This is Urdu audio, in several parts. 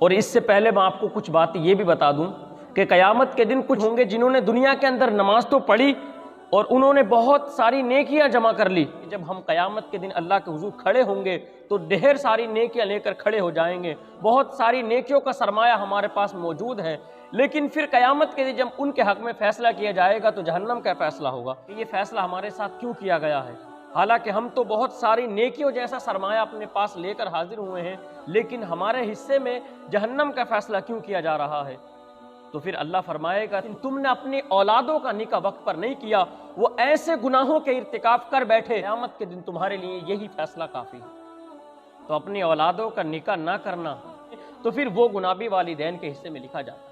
اور اس سے پہلے میں آپ کو کچھ باتیں یہ بھی بتا دوں کہ قیامت کے دن کچھ ہوں گے جنہوں نے دنیا کے اندر نماز تو پڑھی اور انہوں نے بہت ساری نیکیاں جمع کر لی. جب ہم قیامت کے دن اللہ کے حضور کھڑے ہوں گے تو ڈھیر ساری نیکیاں لے کر کھڑے ہو جائیں گے, بہت ساری نیکیوں کا سرمایہ ہمارے پاس موجود ہے. لیکن پھر قیامت کے دن جب ان کے حق میں فیصلہ کیا جائے گا تو جہنم کا فیصلہ ہوگا کہ یہ فیصلہ ہمارے ساتھ کیوں کیا گیا ہے, حالانکہ ہم تو بہت ساری نیکیوں جیسا سرمایہ اپنے پاس لے کر حاضر ہوئے ہیں, لیکن ہمارے حصے میں جہنم کا فیصلہ کیوں کیا جا رہا ہے. تو پھر اللہ فرمائے گا تم نے اپنی اولادوں کا نکاح وقت پر نہیں کیا, وہ ایسے گناہوں کے ارتکاب کر بیٹھے, قیامت کے دن تمہارے لیے یہی فیصلہ کافی ہے. تو اپنی اولادوں کا نکاح نہ کرنا تو پھر وہ گناہ بھی والدین کے حصے میں لکھا جاتا ہے.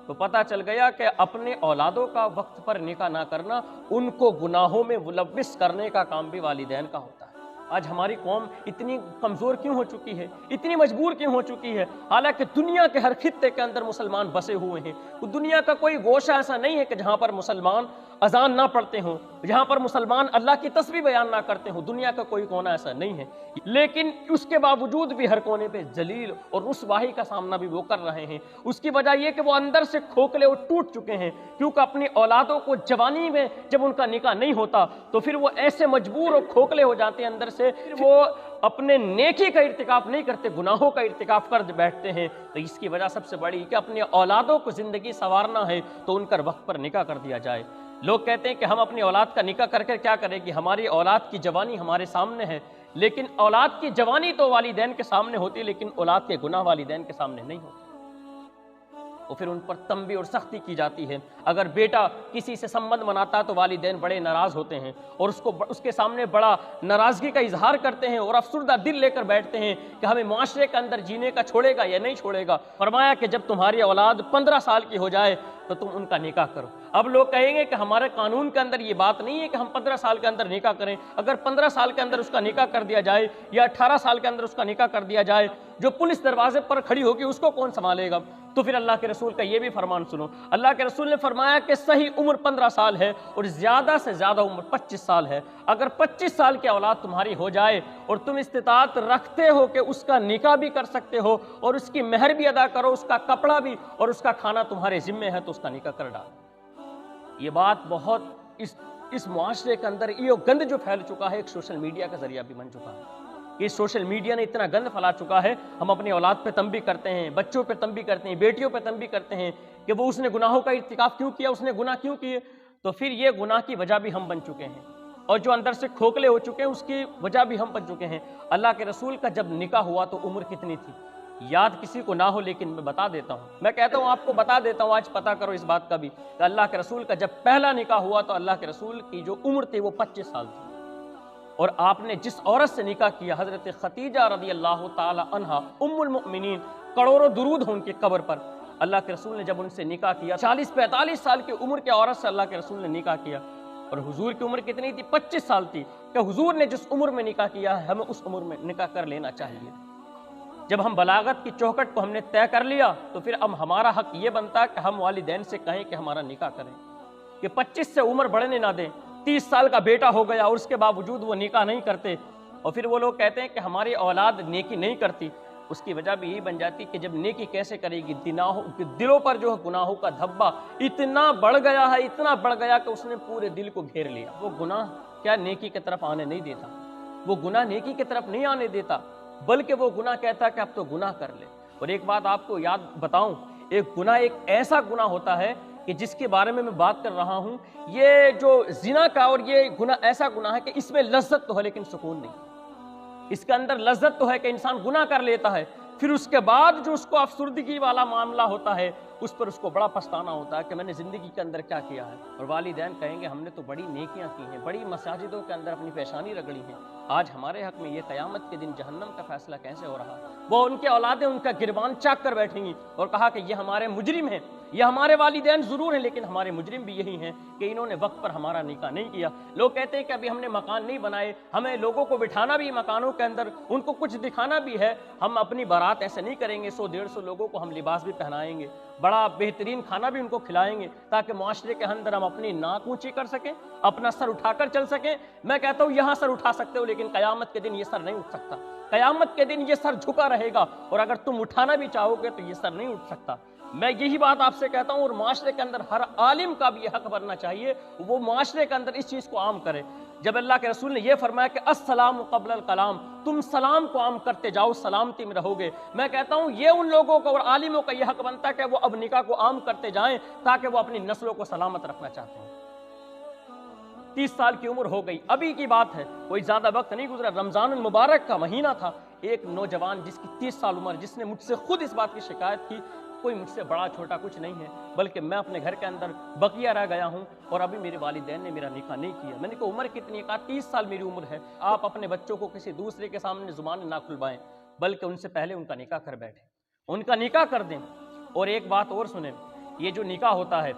تو پتہ چل گیا کہ اپنے اولادوں کا وقت پر نکاح نہ کرنا ان کو گناہوں میں ملوث کرنے کا کام بھی والدین کا ہوتا ہے. آج ہماری قوم اتنی کمزور کیوں ہو چکی ہے, اتنی مجبور کیوں ہو چکی ہے, حالانکہ دنیا کے ہر خطے کے اندر مسلمان بسے ہوئے ہیں. دنیا کا کوئی گوشہ ایسا نہیں ہے کہ جہاں پر مسلمان اذان نہ پڑھتے ہوں, جہاں پر مسلمان اللہ کی تسبیح بیان نہ کرتے ہوں. دنیا کا کوئی کونا ایسا نہیں ہے, لیکن اس کے باوجود بھی ہر کونے پہ ذلیل اور رسوائی کا سامنا بھی وہ کر رہے ہیں. اس کی وجہ یہ کہ وہ اندر سے کھوکھلے اور ٹوٹ چکے ہیں, کیونکہ اپنی اولادوں کو جوانی میں جب ان کا نکاح نہیں ہوتا تو پھر وہ ایسے مجبور اور کھوکھلے ہو جاتے ہیں اندر سے, وہ اپنے نیکی کا ارتکاب نہیں کرتے, گناہوں کا ارتکاب کر بیٹھتے ہیں. تو اس کی وجہ سب سے بڑی کہ اپنے اولادوں کو زندگی سنوارنا ہے تو ان کا وقت پر نکاح کر دیا جائے. لوگ کہتے ہیں کہ ہم اپنی اولاد کا نکاح کر کے کیا کریں گے, ہماری اولاد کی جوانی ہمارے سامنے ہے, لیکن اولاد کی جوانی تو والدین کے سامنے ہوتی ہے, لیکن اولاد کے گناہ والدین کے سامنے نہیں ہوتے. اور پھر ان پر تنبیہ اور سختی کی جاتی ہے. اگر بیٹا کسی سے سمبند مناتا تو والدین بڑے ناراض ہوتے ہیں اور اس کے سامنے بڑا ناراضگی کا اظہار کرتے ہیں اور افسردہ دل لے کر بیٹھتے ہیں کہ ہمیں معاشرے کے اندر جینے کا چھوڑے گا یا نہیں چھوڑے گا. فرمایا کہ جب تمہاری اولاد 15 سال کی ہو جائے تو تم ان کا نکاح کرو. اب لوگ کہیں گے کہ ہمارے قانون کے اندر یہ بات نہیں ہے کہ ہم 15 سال کے اندر نکاح کریں. اگر 15 سال کے اندر اس کا نکاح کر دیا جائے یا 18 سال کے اندر اس کا نکاح کر دیا جائے, جو پولیس دروازے پر کھڑی ہوگی اس کو کون سنبھالے گا؟ تو پھر اللہ کے رسول کا یہ بھی فرمان سنو. اللہ کے رسول نے فرمایا کہ صحیح عمر 15 سال ہے اور زیادہ سے زیادہ عمر 25 سال ہے. اگر 25 سال کی اولاد تمہاری ہو جائے اور تم استطاعت رکھتے ہو کہ اس کا نکاح بھی کر سکتے ہو اور اس کی مہر بھی ادا کرو, اس کا کپڑا بھی اور اس کا کھانا تمہارے ذمے ہے, تو اس کا نکاح کر ڈالو. یہ بات بہت اس معاشرے کے اندر یہ گند جو پھیل چکا ہے ایک سوشل میڈیا کا ذریعہ بھی بن چکا ہے. یہ سوشل میڈیا نے اتنا گند پھیلا چکا ہے, ہم اپنی اولاد پہ تنبیہ کرتے ہیں, بچوں پہ تنبیہ کرتے ہیں, بیٹیوں پہ تنبیہ کرتے ہیں کہ وہ اس نے گناہوں کا ارتکاب کیوں کیا, اس نے گناہ کیوں کیے. تو پھر یہ گناہ کی وجہ بھی ہم بن چکے ہیں, اور جو اندر سے کھوکھلے ہو چکے ہیں اس کی وجہ بھی ہم بن چکے ہیں. اللہ کے رسول کا جب نکاح ہوا تو عمر کتنی تھی یاد کسی کو نہ ہو, لیکن میں بتا دیتا ہوں, میں کہتا ہوں آپ کو بتا دیتا ہوں, آج پتہ کرو اس بات کا بھی کہ اللہ کے رسول کا جب پہلا نکاح ہوا تو اللہ کے رسول کی جو عمر تھی وہ 25 سال تھی. اور آپ نے جس عورت سے نکاح کیا حضرت خدیجہ رضی اللہ تعالی عنہا ام المؤمنین, کروڑوں درود ہوں ان کی قبر پر. اللہ کے رسول نے جب ان سے نکاح کیا 40-45 سال کی عمر کی عورت سے اللہ کے رسول نے نکاح کیا, اور حضور کی عمر کتنی تھی؟ 25 سال تھی. کہ حضور نے جس عمر میں نکاح کیا ہے ہمیں اس عمر میں نکاح کر لینا چاہیے. جب ہم بلاغت کی چوکھٹ کو ہم نے طے کر لیا تو پھر اب ہمارا حق یہ بنتا ہے کہ ہم والدین سے کہیں کہ ہمارا نکاح کریں, کہ 25 سے عمر بڑھنے نہ دیں. 30 سال کا بیٹا ہو گیا اور اس کے باوجود وہ نکاح نہیں کرتے, اور پھر وہ لوگ کہتے ہیں کہ ہماری اولاد نیکی نہیں کرتی. اس کی وجہ بھی یہی بن جاتی کہ جب نیکی کیسے کرے گی, دلوں پر جو ہے گناہوں کا دھبا اتنا بڑھ گیا ہے, اتنا بڑھ گیا کہ اس نے پورے دل کو گھیر لیا. وہ گناہ کیا نیکی کی طرف آنے نہیں دیتا, وہ گناہ نیکی کی طرف نہیں آنے دیتا, بلکہ وہ گناہ کہتا ہے کہ اب تو گناہ کر لے. اور ایک بات آپ کو یاد بتاؤں, ایک گناہ ایک ایسا گناہ ہوتا ہے کہ جس کے بارے میں بات کر رہا ہوں, یہ جو زنا کا, اور یہ گناہ ایسا گناہ ہے کہ اس میں لذت تو ہے لیکن سکون نہیں. اس کے اندر لذت تو ہے کہ انسان گناہ کر لیتا ہے, پھر اس کے بعد جو اس کو افسردگی والا معاملہ ہوتا ہے اس پر اس کو بڑا پچھتانا ہوتا ہے کہ میں نے زندگی کے اندر کیا کیا ہے. اور والدین کہیں گے ہم نے تو بڑی نیکیاں کی ہیں, بڑی مساجدوں کے اندر اپنی پیشانی رگڑی ہیں, آج ہمارے حق میں یہ قیامت کے دن جہنم کا فیصلہ کیسے ہو رہا. وہ ان کے اولادیں ان کا گربان چاک کر بیٹھیں گی اور کہا کہ یہ ہمارے مجرم ہیں, یہ ہمارے والدین ضرور ہیں لیکن ہمارے مجرم بھی یہی ہیں کہ انہوں نے وقت پر ہمارا نکاح نہیں کیا. لوگ کہتے ہیں کہ ابھی ہم نے مکان نہیں بنائے, ہمیں لوگوں کو بٹھانا بھی مکانوں کے اندر, ان کو کچھ دکھانا بھی ہے, ہم اپنی بارات ایسے نہیں کریں گے, 100-150 لوگوں کو ہم لباس بھی پہنائیں گے, بڑا بہترین کھانا بھی ان کو کھلائیں گے تاکہ معاشرے کے اندر ہم اپنی ناک اونچی کر سکیں, اپنا سر اٹھا کر چل سکیں. میں کہتا ہوں یہاں سر اٹھا سکتے ہو لیکن لیکن قیامت کے دن یہ سر نہیں اٹھ سکتا، قیامت کے دن یہ سر جھکا رہے گا، اور اگر تم اٹھانا بھی چاہو گے تو یہ سر نہیں اٹھ سکتا۔ میں یہی بات آپ سے کہتا ہوں، اور معاشرے کے اندر ہر عالم کا بھی یہ حق بننا چاہیے وہ معاشرے کے اندر اس چیز کو عام کرے۔ جب اللہ کے رسول نے یہ فرمایا کہ السلام قبل الکلام، تم سلام کو عام کرتے جاؤ، سلامتی میں رہو گے، میں کہتا ہوں یہ ان لوگوں کا اور عالموں کا یہ حق بنتا ہے کہ وہ اب نکاح کو عام کرتے جائیں تاکہ وہ اپنی نسلوں کو سلامت رکھنا چاہتے ہیں۔ 30 سال کی عمر ہو گئی، ابھی کی بات ہے، کوئی زیادہ وقت نہیں گزرا، رمضان المبارک کا مہینہ تھا، ایک نوجوان جس کی 30 سال عمر، جس نے مجھ سے خود اس بات کی شکایت کی، کوئی مجھ سے بڑا چھوٹا کچھ نہیں ہے، بلکہ میں اپنے گھر کے اندر بقیہ رہ گیا ہوں اور ابھی میرے والدین نے میرا نکاح نہیں کیا۔ میں نے کہا عمر کتنی ہے؟ کہا 30 سال میری عمر ہے۔ آپ اپنے بچوں کو کسی دوسرے کے سامنے زبان نہ کھلوائیں، بلکہ ان سے پہلے ان کا نکاح کر بیٹھیں، ان کا نکاح کر دیں۔ اور ایک بات اور سنیں، یہ جو نکاح ہوتا ہے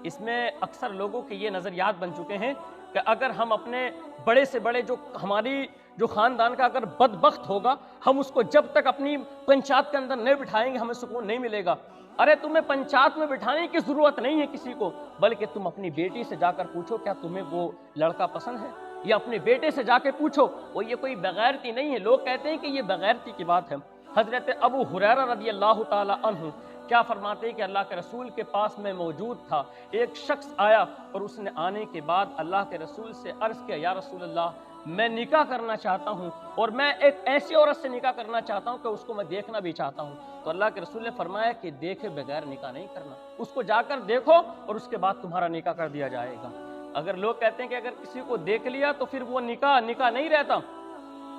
اس میں اکثر لوگوں کے یہ نظریات بن چکے ہیں کہ اگر ہم اپنے بڑے سے بڑے ہماری خاندان کا اگر بدبخت ہوگا، ہم اس کو جب تک اپنی پنچایت کے اندر نہیں بٹھائیں گے ہمیں سکون نہیں ملے گا۔ ارے تمہیں پنچایت میں بٹھانے کی ضرورت نہیں ہے کسی کو، بلکہ تم اپنی بیٹی سے جا کر پوچھو کیا تمہیں وہ لڑکا پسند ہے، یا اپنے بیٹے سے جا کے پوچھو، وہ یہ کوئی بغیرتی نہیں ہے۔ لوگ کہتے ہیں کہ یہ بغیرتی کی بات ہے۔ حضرت ابو ہریرہ رضی اللہ تعالی عنہ کیا فرماتے ہیں کہ اللہ کے رسول کے پاس میں موجود تھا، ایک شخص آیا اور اس نے آنے کے بعد اللہ کے رسول سے عرض کیا، یا رسول اللہ میں نکاح کرنا چاہتا ہوں اور میں ایک ایسی عورت سے نکاح کرنا چاہتا ہوں کہ اس کو میں دیکھنا بھی چاہتا ہوں۔ تو اللہ کے رسول نے فرمایا کہ دیکھے بغیر نکاح نہیں کرنا، اس کو جا کر دیکھو اور اس کے بعد تمہارا نکاح کر دیا جائے گا۔ اگر لوگ کہتے ہیں کہ اگر کسی کو دیکھ لیا تو پھر وہ نکاح نہیں رہتا،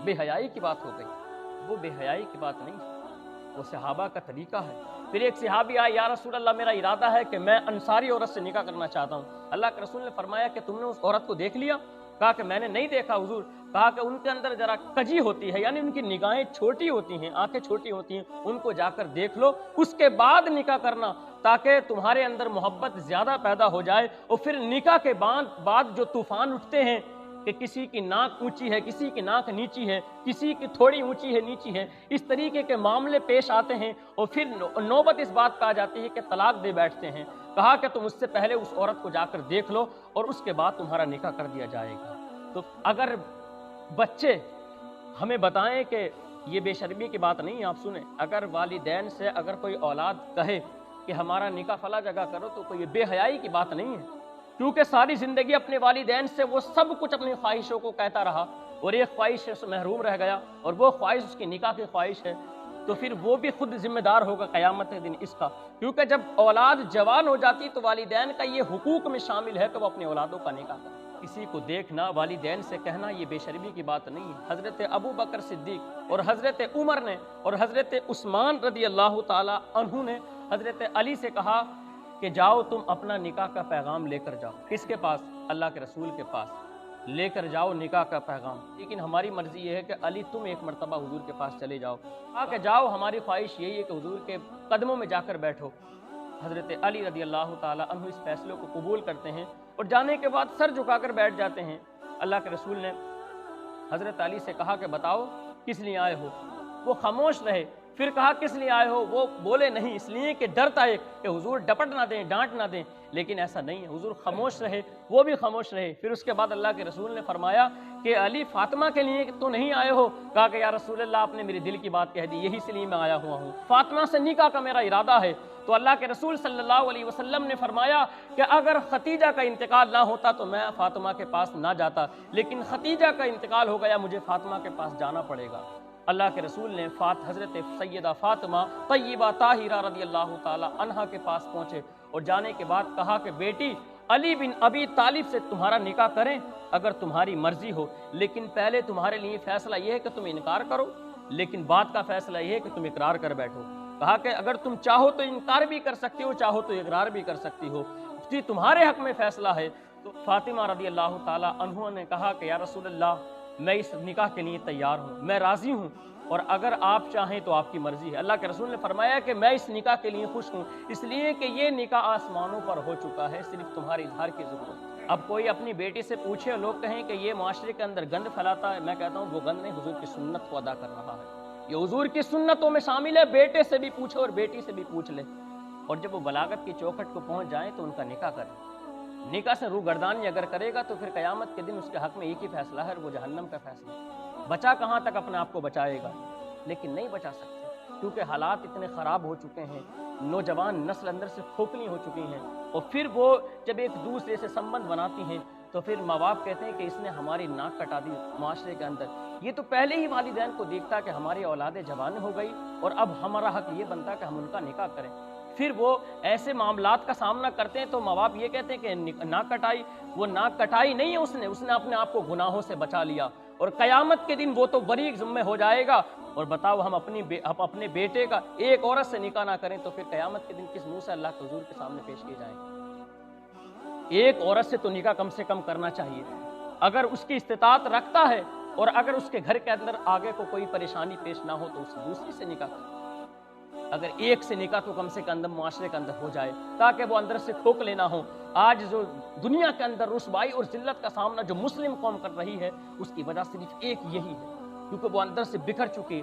بے حیائی کی بات ہو گئی، وہ بے حیائی کی بات نہیں، وہ صحابہ کا طریقہ ہے۔ پھر ایک صحابی آیا، یا رسول اللہ میرا ارادہ ہے کہ میں انصاری عورت سے نکاح کرنا چاہتا ہوں۔ اللہ کے رسول نے فرمایا کہ تم نے اس عورت کو دیکھ لیا؟ کہا کہ میں نے نہیں دیکھا حضور۔ کہا کہ ان کے اندر ذرا کجی ہوتی ہے، یعنی ان کی نگاہیں چھوٹی ہوتی ہیں، آنکھیں چھوٹی ہوتی ہیں، ان کو جا کر دیکھ لو، اس کے بعد نکاح کرنا تاکہ تمہارے اندر محبت زیادہ پیدا ہو جائے۔ اور پھر نکاح کے بعد جو طوفان اٹھتے ہیں کہ کسی کی ناک اونچی ہے، کسی کی ناک نیچی ہے، کسی کی تھوڑی اونچی ہے نیچی ہے، اس طریقے کے معاملے پیش آتے ہیں اور پھر نوبت اس بات پہ آ جاتی ہے کہ طلاق دے بیٹھتے ہیں۔ کہا کہ تم اس سے پہلے اس عورت کو جا کر دیکھ لو اور اس کے بعد تمہارا نکاح کر دیا جائے گا۔ تو اگر بچے ہمیں بتائیں کہ یہ بے شرمی کی بات نہیں ہے، آپ سنیں، اگر والدین سے اگر کوئی اولاد کہے کہ ہمارا نکاح فلاں جگہ کرو تو کوئی بے حیائی کی بات نہیں ہے، کیونکہ ساری زندگی اپنے والدین سے وہ سب کچھ اپنی خواہشوں کو کہتا رہا اور ایک خواہش سے محروم رہ گیا اور وہ خواہش اس کی نکاح کی خواہش ہے، تو پھر وہ بھی خود ذمہ دار ہوگا قیامت کے دن اس کا، کیونکہ جب اولاد جوان ہو جاتی تو والدین کا یہ حقوق میں شامل ہے کہ وہ اپنے اولادوں کا نکاح کرے۔ کسی کو دیکھنا، والدین سے کہنا، یہ بے شرمی کی بات نہیں ہے۔ حضرت ابو بکر صدیق اور حضرت عمر نے اور حضرت عثمان رضی اللہ تعالی عنہ نے حضرت علی سے کہا کہ جاؤ تم اپنا نکاح کا پیغام لے کر جاؤ۔ کس کے پاس؟ اللہ کے رسول کے پاس لے کر جاؤ نکاح کا پیغام، لیکن ہماری مرضی یہ ہے کہ علی تم ایک مرتبہ حضور کے پاس چلے جاؤ۔ کہا کہ جاؤ، ہماری خواہش یہی ہے کہ حضور کے قدموں میں جا کر بیٹھو۔ حضرت علی رضی اللہ تعالی عنہ اس فیصلے کو قبول کرتے ہیں اور جانے کے بعد سر جھکا کر بیٹھ جاتے ہیں۔ اللہ کے رسول نے حضرت علی سے کہا کہ بتاؤ کس لیے آئے ہو؟ وہ خاموش رہے۔ پھر کہا کس لیے آئے ہو؟ وہ بولے نہیں، اس لیے کہ ڈرتا ہے کہ حضور ڈپٹ نہ دیں، ڈانٹ نہ دیں، لیکن ایسا نہیں ہے، حضور خاموش رہے، وہ بھی خاموش رہے۔ پھر اس کے بعد اللہ کے رسول نے فرمایا کہ علی فاطمہ کے لیے تو نہیں آئے ہو؟ کہا کہ یا رسول اللہ آپ نے میرے دل کی بات کہہ دی، یہی اس لیے میں آیا ہوا ہوں، فاطمہ سے نکاح کا میرا ارادہ ہے۔ تو اللہ کے رسول صلی اللہ علیہ وسلم نے فرمایا کہ اگر ختیجہ کا انتقال نہ ہوتا تو میں فاطمہ کے پاس نہ جاتا، لیکن ختیجہ کا انتقال ہو گیا، مجھے فاطمہ کے پاس جانا پڑے گا۔ اللہ کے رسول نے حضرت سیدہ فاطمہ طیبہ طاہرہ رضی اللہ تعالی عنہا کے پاس پہنچے اور جانے کے بعد کہا کہ بیٹی علی بن ابی طالب سے تمہارا نکاح کریں اگر تمہاری مرضی ہو، لیکن پہلے تمہارے لیے فیصلہ یہ ہے کہ تم انکار کرو، لیکن بعد کا فیصلہ یہ ہے کہ تم اقرار کر بیٹھو۔ کہا کہ اگر تم چاہو تو انکار بھی کر سکتی ہو، چاہو تو اقرار بھی کر سکتی ہو، جی تمہارے حق میں فیصلہ ہے۔ تو فاطمہ رضی اللہ تعالی عنہ نے کہا کہ یا رسول اللہ میں اس نکاح کے لیے تیار ہوں، میں راضی ہوں، اور اگر آپ چاہیں تو آپ کی مرضی ہے۔ اللہ کے رسول نے فرمایا کہ میں اس نکاح کے لیے خوش ہوں، اس لیے کہ یہ نکاح آسمانوں پر ہو چکا ہے، صرف تمہارے اظہار کی ضرورت ہے۔ اب کوئی اپنی بیٹی سے پوچھے اور لوگ کہیں کہ یہ معاشرے کے اندر گند پھیلاتا ہے، میں کہتا ہوں وہ گند نہیں، حضور کی سنت کو ادا کر رہا ہے، یہ حضور کی سنتوں میں شامل ہے۔ بیٹے سے بھی پوچھے اور بیٹی سے بھی پوچھ لے، اور جب وہ بلاغت کی چوکھٹ کو پہنچ جائیں تو ان کا نکاح کریں۔ نکاح سے روگردانی اگر کرے گا تو پھر قیامت کے دن اس کے حق میں ایک ہی فیصلہ ہے اور وہ جہنم کا فیصلہ ہے۔ بچا کہاں تک اپنے آپ کو بچائے گا، لیکن نہیں بچا سکتے کیونکہ حالات اتنے خراب ہو چکے ہیں، نوجوان نسل اندر سے کھوکھلی ہو چکی ہیں، اور پھر وہ جب ایک دوسرے سے سمبند بناتی ہیں تو پھر ماں باپ کہتے ہیں کہ اس نے ہماری ناک کٹا دی معاشرے کے اندر۔ یہ تو پہلے ہی والدین کو دیکھتا کہ ہماری اولادیں جوان ہو گئی اور اب ہمارا حق یہ بنتا کہ ہم ان کا نکاح کریں، پھر وہ ایسے معاملات کا سامنا کرتے ہیں تو ماں باپ یہ کہتے ہیں کہ ناک کٹائی، وہ ناک کٹائی نہیں ہے، اس نے اپنے آپ کو گناہوں سے بچا لیا، اور قیامت کے دن وہ تو بری ذمہ ہو جائے گا۔ اور بتاؤ ہم اپنے بیٹے کا ایک عورت سے نکاح نہ کریں تو پھر قیامت کے دن کس منہ سے اللہ کے حضور کے سامنے پیش کیے جائیں گے؟ ایک عورت سے تو نکاح کم سے کم کرنا چاہیے اگر اس کی استطاعت رکھتا ہے، اور اگر اس کے گھر کے اندر آگے کو کوئی پریشانی پیش نہ ہو تو اس دوسری سے نکاح کرے، اگر ایک سے نکاح تو کم سے کم معاشرے کے اندر ہو جائے تاکہ وہ اندر سے کھوکھلے نہ ہوں۔ آج جو دنیا کے اندر رسوائی اور ذلت کا سامنا جو مسلم قوم کر رہی ہے اس کی وجہ صرف ایک یہی ہے، کیونکہ وہ اندر سے بکھر چکی۔